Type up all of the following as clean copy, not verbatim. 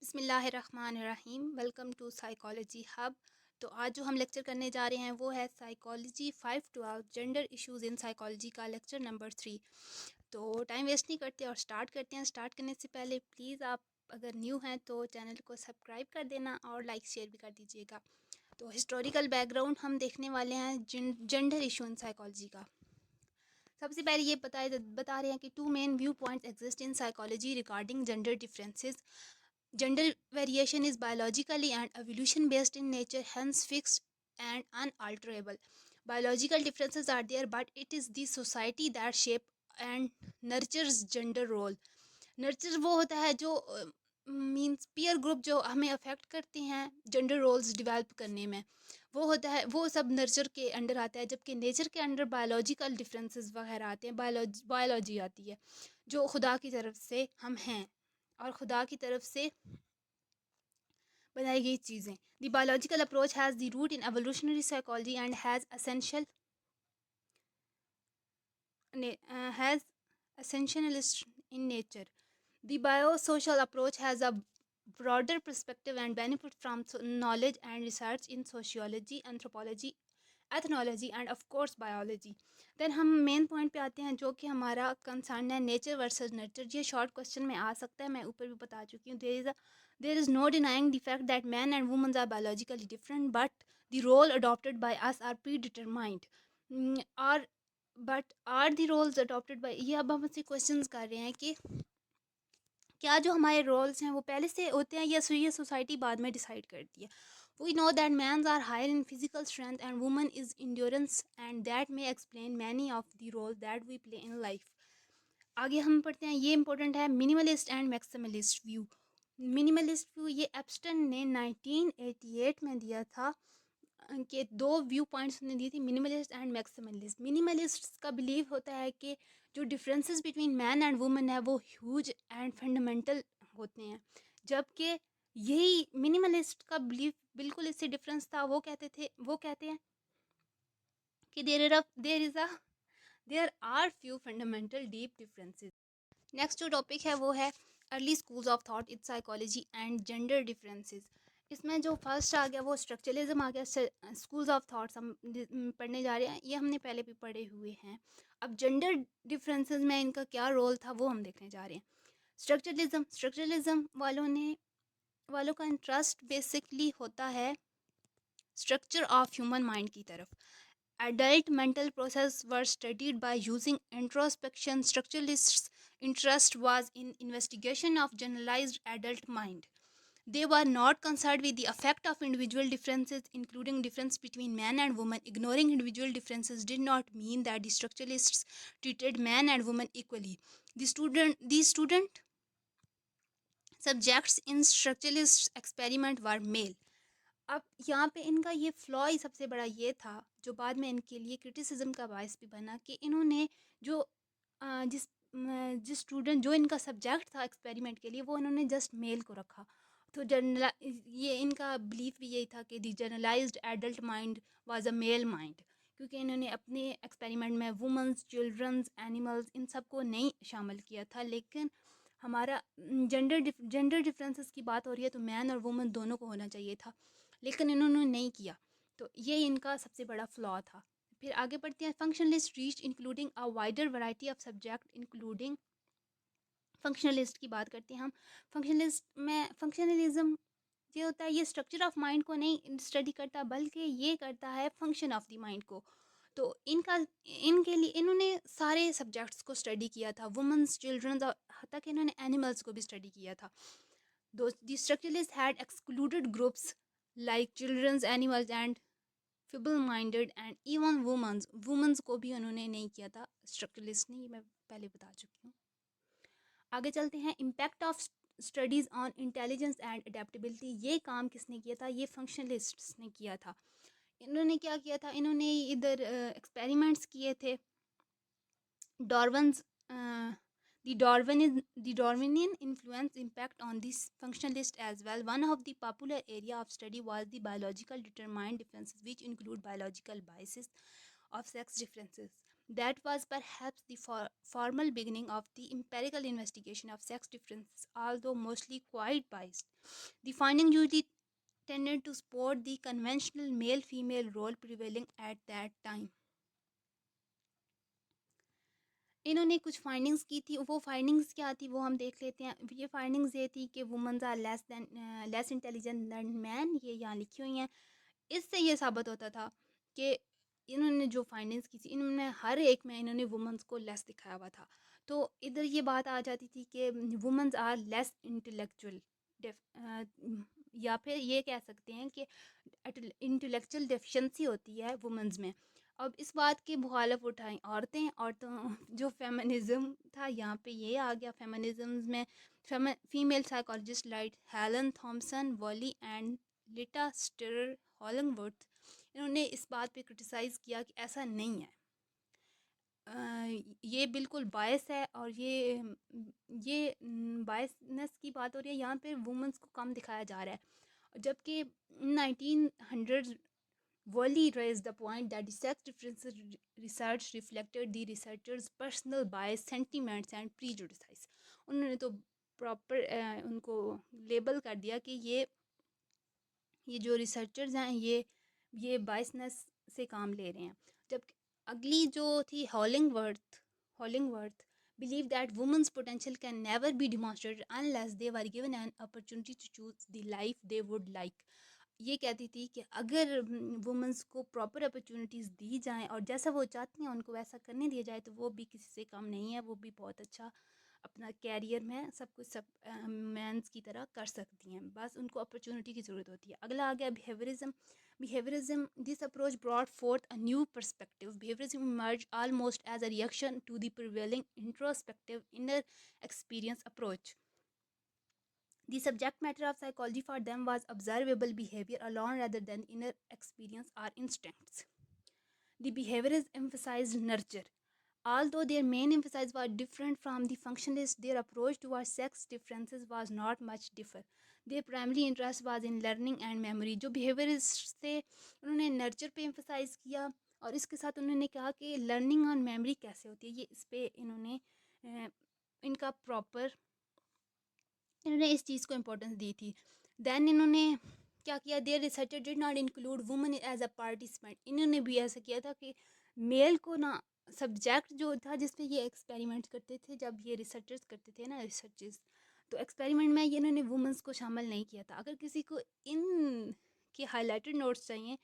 बिस्मिल्लाहिर्रहमानिर्रहीम। Welcome to psychology hub. तो आज जो हम लेक्चर करने जा रहे हैं वो है psychology 512 gender issues in psychology का लेक्चर नंबर 3। तो टाइम वेस्ट नहीं करते और स्टार्ट करते हैं। स्टार्ट करने से पहले प्लीज़ आप अगर न्यू हैं तो चैनल को सब्सक्राइब कर देना और लाइक शेयर भी कर दीजिएगा। तो हिस्टोरिकल बैकग्राउंड हम देखने वाले हैं जेंडर इशू इन साइकोलॉजी का। सबसे पहले ये बता रहे हैं कि two main view points exist in psychology regarding gender differences. Gender variation is biologically and evolution based in nature, hence fixed and unalterable. Biological differences are there, but it is the society that shape and nurtures gender role. Nurture वो होता है जो means peer group जो हमें affect करते हैं gender roles develop करने में, वो होता है, वो सब नर्चर के अंडर आता है। जबकि नेचर के अंडर बायोलॉजिकल डिफरेंसेस वगैरह आते हैं, बायोलॉजी आती है जो खुदा की तरफ से हम हैं और खुदा की तरफ से बनाई गई चीज़ें। The biological approach has the root in evolutionary psychology and has essentialist in nature. The biosocial approach has a broader perspective and benefit from knowledge and research in sociology, anthropology, ethnology and of course biology. Then हम main point पे आते हैं जो कि हमारा concern है nature versus nurture. ये short question में आ सकता है, मैं ऊपर भी बता चुकी हूँ। There is no denying the fact that man and womens are biologically different but the role adopted by us are predetermined. और but are the roles adopted by, ये अब हम से क्वेश्चन कर रहे हैं कि क्या जो हमारे रोल्स हैं वो पहले से होते हैं या ये सोसाइटी बाद में डिसाइड करती है। We know that men are higher in physical strength and women is endurance, and that may explain many of the roles that we play in life. आगे हम पढ़ते हैं, ये इंपॉर्टेंट है, minimalist and maximalist view. Minimalist view ये एप्स्टन ने 1988 में दिया था कि दो व्यू पॉइंट्स ने दी थी, मिनिमलिस्ट एंड मैक्सिमलिस्ट। मिनिमलिस्ट का बिलीव होता है कि जो differences between man and women है वो ह्यूज एंड फंडामेंटल होते हैं, जबकि यही मिनिमलिस्ट का बिलीव बिल्कुल इससे डिफरेंस था। वो कहते हैं कि there are few fundamental deep differences. Next जो टॉपिक है वो है early schools of thought in psychology and gender differences. इसमें जो फर्स्ट आ गया वो स्ट्रक्चरलिज्म आ गया। स्कूल्स ऑफ थॉट्स हम पढ़ने जा रहे हैं, ये हमने पहले भी पढ़े हुए हैं। अब जेंडर डिफरेंसेस में इनका क्या रोल था वो हम देखने जा रहे हैं। स्ट्रक्चरलिज्म वालों का इंटरेस्ट बेसिकली होता है स्ट्रक्चर ऑफ ह्यूमन माइंड की तरफ। Adult mental process were studied by using introspection. Structuralists' interest was in investigation of generalized adult mind. They were not concerned with the effect of individual differences, including difference between man and woman. Ignoring individual differences did not mean that the structuralists treated man and woman equally. The student subjects in structuralist experiment were male. अब यहाँ पे इनका ये flaw ही सबसे बड़ा ये था जो बाद में इनके लिए क्रिटिसिज्म का बायस भी बना कि इन्होंने जो जिस स्टूडेंट जो इनका सब्जेक्ट था एक्सपेरिमेंट के लिए वो इन्होंने जस्ट मेल को रखा। तो ये इनका बिलीफ भी यही था कि the generalised adult mind was a male mind, क्योंकि इन्होंने अपने एक्सपेरिमेंट में वुमेंस, चिल्ड्रंस, एनिमल्स इन सबको नहीं शामिल किया था। लेकिन हमारा जेंडर डिफरेंसेस की बात हो रही है तो मैन और वुमेन दोनों को होना चाहिए था, लेकिन इन्होंने नहीं किया। तो ये इनका सबसे बड़ा फ्लॉ था। फिर आगे बढ़ते हैं, functionalist reach including a wider variety of subject including functionalist की बात करते हैं हम। फंक्शनलिज्म ये होता है, ये स्ट्रक्चर ऑफ माइंड को नहीं स्टडी करता बल्कि ये करता है फंक्शन ऑफ द माइंड को। तो इनके लिए इन्होंने सारे सब्जेक्ट्स को स्टडी किया था, वुमेंस, चिल्ड्रंस और तक इन्होंने एनिमल्स को भी स्टडी किया था। The structuralists had excluded groups like children's, animals and feeble-minded and even women's को भी उन्होंने नहीं किया था स्ट्रक्चरलिस्ट ने, ये मैं पहले बता चुकी हूँ। आगे चलते हैं, impact of studies on intelligence and adaptability. ये काम किसने किया था? ये फंक्शनलिस्ट्स ने किया था। इन्होंने क्या किया था? इन्होंने इधर एक्सपेरिमेंट्स किए थे। The Darwinian influence impact on this functionalist as well. One of the popular area of study was the biological determined differences, which include biological biases of sex differences. That was perhaps the formal beginning of the empirical investigation of sex differences, although mostly quite biased. The findings usually tended to support the conventional male female role prevailing at that time. इन्होंने कुछ findings की थी, वो findings क्या थी वो हम देख लेते हैं। ये फाइंडिंग्स ये थी कि womens are less intelligent than man, ये यहाँ लिखी हुई हैं। इससे ये साबित होता था कि इन्होंने जो फाइंडिंग्स की थी, इन्होंने हर एक में इन्होंने वुमेन्स को लेस दिखाया हुआ था। तो इधर ये बात आ जाती थी कि वुमेन्स आर लेस इंटेलेक्चुअल, या फिर ये कह सकते हैं कि इंटेलेक्चुअल डेफिशिएंसी होती है वुमेन्स में। अब इस बात की मुखालफ उठाई औरतें, औरतों जो फेमिनिज्म था यहाँ पे ये आ गया। फेमिनिज्म में female psychologist like Helen Thompson Woolley and Leta Stetter Hollingworth, इन्होंने इस बात पे क्रिटिसाइज़ किया कि ऐसा नहीं है, ये बिल्कुल बायस है, और ये बायसनेस की बात हो रही है यहाँ पे, वुमेंस को कम दिखाया जा रहा है। जबकि 1900 Wally raised the point that the sex differences research reflected the researchers' personal bias, sentiments and prejudices. उन्होंने तो प्रॉपर उनको लेबल कर दिया कि ये जो रिसर्चर्स हैं ये बायसनेस से काम ले रहे हैं। जब अगली जो थी हॉलिंगवर्थ believe that women's potential can never be demonstrated unless they were given an opportunity to choose the life they would like. ये कहती थी कि अगर वुमेंस को प्रॉपर अपॉर्चुनिटीज़ दी जाएं और जैसा वो चाहती हैं उनको वैसा करने दिया जाए, तो वो भी किसी से कम नहीं है, वो भी बहुत अच्छा अपना कैरियर में सब कुछ सब मेंस की तरह कर सकती हैं, बस उनको अपॉर्चुनिटी की ज़रूरत होती है। अगला आ गया behaviourism. This approach brought forth a new perspective. Behaviourism emerge almost as a reaction to the prevailing introspective inner experience approach. The subject matter of psychology for them was observable behavior alone rather than inner experience or instincts. The behaviorists emphasized nurture. Although their main emphasis was different from the functionalists, their approach towards sex differences was not much different. Their primary interest was in learning and memory. जो behaviorists थे उन्होंने nurture पे emphasize किया, और इसके साथ उन्होंने कहा कि learning और memory कैसे होती है, ये इस पे इन्होंने इनका प्रॉपर इन्होंने इस चीज़ को इम्पोर्टेंस दी थी। दैन इन्होंने क्या किया, their researcher did not include women as a participant. इन्होंने भी ऐसा किया था कि मेल को ना सब्जेक्ट जो था जिसपे ये एक्सपेरिमेंट करते थे, जब ये रिसर्चर्स करते थे ना रिसर्चेस, तो एक्सपेरिमेंट में ये इन्होंने वुमेंस को शामिल नहीं किया था। अगर किसी को इन के हाईलाइटेड नोट्स चाहिए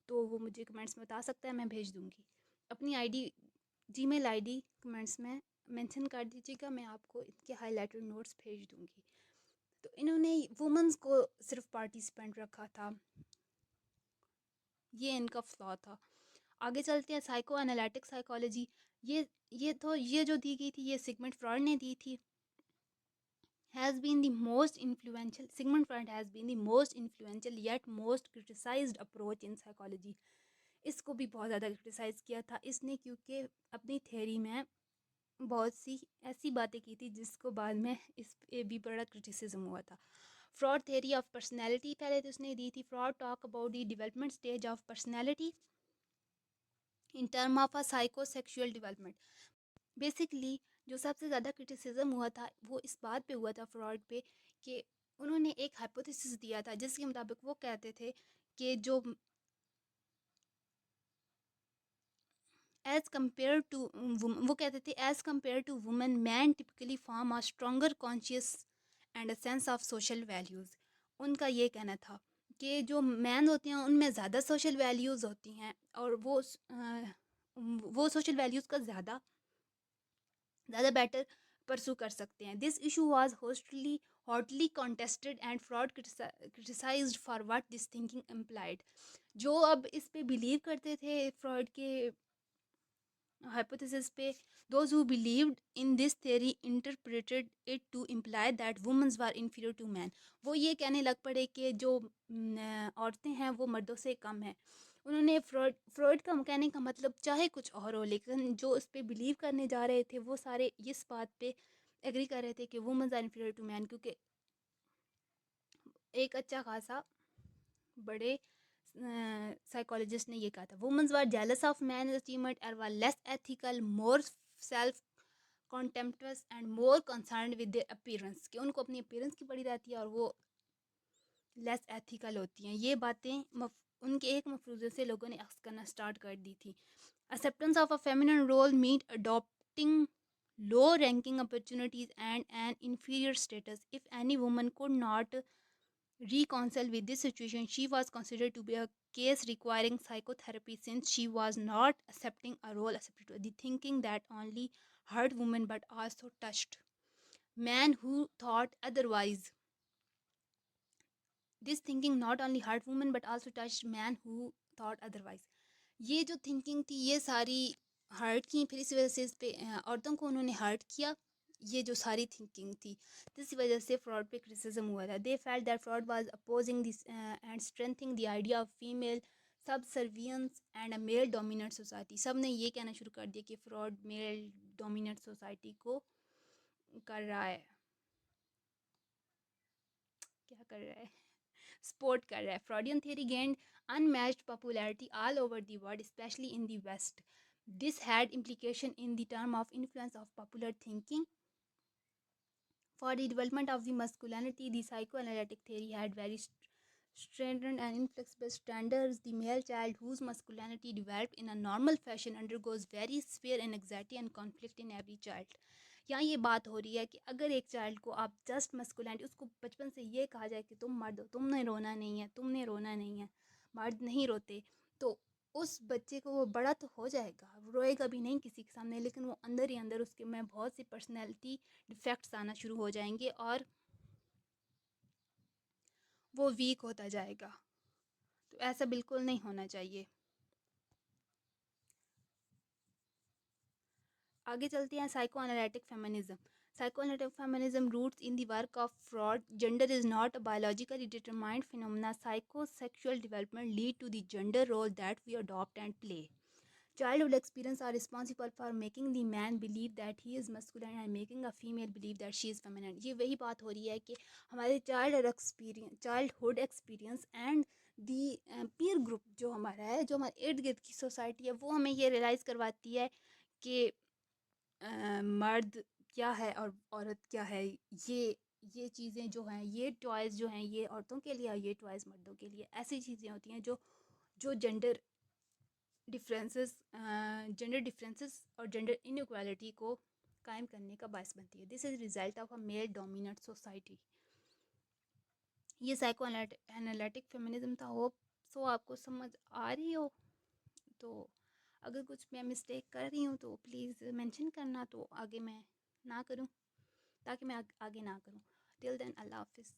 तो वो मुझे कमेंट्स में बता सकता है, मैं भेज दूँगी। अपनी जीमेल आईडी कमेंट्स में मेंशन कर दीजिएगा, मैं आपको इनके हाईलाइटेड नोट्स भेज दूँगी। तो इन्होंने वुमेंस को सिर्फ पार्टिसिपेंट रखा था, ये इनका फ्लॉ था। आगे चलते हैं, साइको एनालिटिक साइकोलॉजी। ये जो दी गई थी ये सिगमंड फ्रॉइड ने दी थी। Sigmund Freud has been the most influential yet most criticized approach in psychology. इसको भी बहुत ज़्यादा क्रिटिसाइज किया था इसने, क्योंकि अपनी थ्योरी में बहुत सी ऐसी बातें की थी जिसको बाद में इस पे भी बड़ा क्रिटिसिज्म हुआ था। फ्रॉड थ्योरी ऑफ पर्सनैलिटी पहले तो उसने दी थी। Fraud talk about the development stage of personality in term of a psychosexual development. Basically जो सबसे ज़्यादा क्रिटिसिज्म हुआ था वो इस बात पे हुआ था फ्रॉड पे, कि उन्होंने एक हाइपोथेसिस दिया था जिसके मुताबिक वो कहते थे कि जो एज कम्पेयर टू वो कहते थे as compare to women, man typically form a stronger conscious and a sense of social values. उनका ये कहना था कि जो मैन होते हैं उनमें ज़्यादा सोशल वैल्यूज़ होती हैं, और वो सोशल वैल्यूज़ का ज़्यादा बेटर परसू कर सकते हैं। This issue was hotly contested and fraud criticised for what this thinking implied. जो अब इस पे बिलीव करते थे फ्रॉड के hypothesis पे, those who believed in this theory interpreted it to imply that women were inferior to men. वो ये कहने लग पड़े कि जो औरतें हैं वो मर्दों से कम हैं। उन्होंने फ्रॉइड का कहने का मतलब चाहे कुछ और हो, लेकिन जो उस पर बिलीव करने जा रहे थे वो सारे इस बात पे एग्री कर रहे थे कि womens are inferior to man, क्योंकि एक अच्छा खासा बड़े साइकोलॉजिस्ट ने ये कहा था, womens were jealous of man achievement और were less ethical, more self contemptuous and more concern with their appearance, कि उनको अपनी अपीयरेंस की पड़ी रहती है और वो लेस एथिकल होती हैं। ये बातें उनके एक मफरूज़े से लोगों ने अक्स करना स्टार्ट कर दी थी। Acceptance of a feminine role meet adopting low ranking opportunities and an inferior status. If any woman could not reconcile with this situation, she was considered to be a case requiring psychotherapy since she was not accepting a role accepted to the thinking that only hurt women but also touched men who thought otherwise. This thinking not only hurt women but also touched men who thought otherwise. ये जो thinking थी ये सारी hurt की, फिर इस वजह से इस पे औरतों को उन्होंने हर्ट किया। ये जो सारी थिंकिंग थी, इस वजह से फ्रॉड पे क्रिटिसिज्म हुआ था। They felt that Freud was opposing this and strengthening the idea of female subservience and a male dominant society. सब ने ये कहना शुरू कर दिया कि फ्रॉड मेल डोमिनेंट सोसाइटी को कर रहा है, क्या कर रहा है, सपोर्ट कर रहा है। फ्रॉडियन theory gained unmatched popularity all over the world, especially in the West. This had implication in the term of influence of popular thinking. For the development of the masculinity, the psychoanalytic theory had very stringent and inflexible standards. The male child whose masculinity developed in a normal fashion undergoes very severe anxiety and conflict in every child. यहाँ ये बात हो रही है कि अगर एक child को आप जस्ट मस्कुलिनिटी, उसको बचपन से ये कहा जाए कि तुम मर्द हो, तुमने रोना नहीं है, तुमने रोना नहीं है, मर्द नहीं रोते, तो उस बच्चे को वो बड़ा तो हो जाएगा, रोएगा भी नहीं किसी के सामने, लेकिन वो अंदर ही अंदर उसके में बहुत सी पर्सनैलिटी डिफेक्ट्स आना शुरू हो जाएंगे और वो वीक होता जाएगा। तो ऐसा बिल्कुल नहीं होना चाहिए। आगे चलते हैं psychoanalytic feminism. Psychoanalytic feminism roots in the work of Freud. Gender is not a biologically determined phenomena. Psychosexual development lead to the gender role that we adopt and play. Childhood experience are responsible for making the man believe that he is masculine and making a female believe that she is feminine. ये वही बात हो रही है कि हमारे childhood experience and the peer group जो हमारा है, जो हमारे इर्द गिर्द की सोसाइटी है, वो हमें ये रियलाइज़ करवाती है कि मर्द क्या है और औरत क्या है। ये चीज़ें जो हैं, ये टॉयज़ जो हैं, ये औरतों के लिए और ये टॉयज़ मर्दों के लिए, ऐसी चीज़ें होती हैं जो जो जेंडर डिफरेंसेस और जेंडर इनइक्वालिटी को कायम करने का बायस बनती है। This is result of a male dominant society. ये साइको एनालिटिक फेमिनिज्म था। होप सो आपको समझ आ रही हो। तो अगर कुछ मैं मिस्टेक कर रही हूँ तो प्लीज़ मेंशन करना, तो आगे मैं ना करूँ, ताकि मैं आगे ना करूँ। टिल देन अल्लाह हाफिज़।